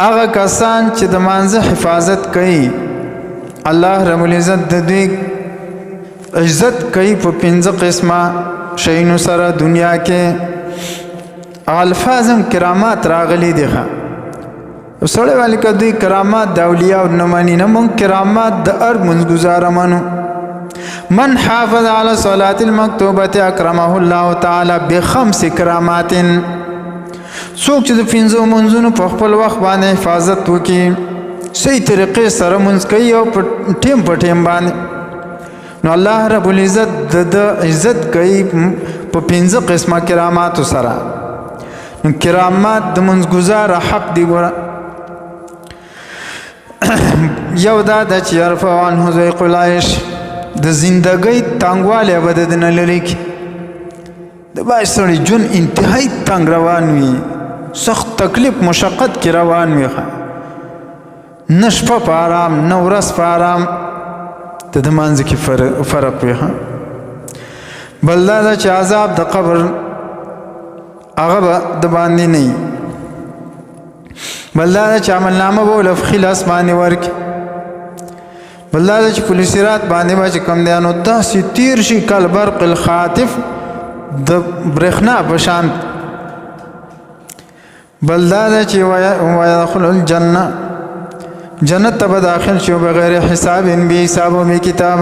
هغه کسان چې د مانځه حفاظت کوي الله رب العزت د دوی عزت کوي په 5 قسمه شیونو سره دنیا کې الفاظم کرامات راغلي دي سړی والی که دوی کرامات د اولیاء او نمانی نه مونږ کرامات د هر منځګزاره منو من حافظ على صلاة المکتوبة اکرمه الله تعالی بخمس کرامات څوک چې د 5 منځونو په خپل وخت باندې حفاظت وکړي صحیح طریقې سره منځ کوي او په ټیم باندې نو الله رب العزت د عزت کوي په 5 قسمه کرامات سره نو کرامات د منځګزار حق دی ګوره یو دا د چې يرفع عنه ضيق العيش د زندګۍ تنګوالی به د نه لرې کړي د باید سړی ژوند انتهایی تنګ روان وي سخت تکلیف مشقت کې روان وي نه شپه په ارام نه ورځ په ارام د مانځه کې فرق وي بل دا ده چې عذاب د قبر هغه به د باندې نه وي بل دا ده چې عملنامه به له فخي لاس باندې ورکړي بل دا ده چې پل صراط باندې به چې کوم دی نو داسې تیر شي کالبرق الخاطف د برېښنا په شان بل دا ده چې ويدخل الجنه جنت ته به داخل شي بغیر حساب بې حساب و بې کتاب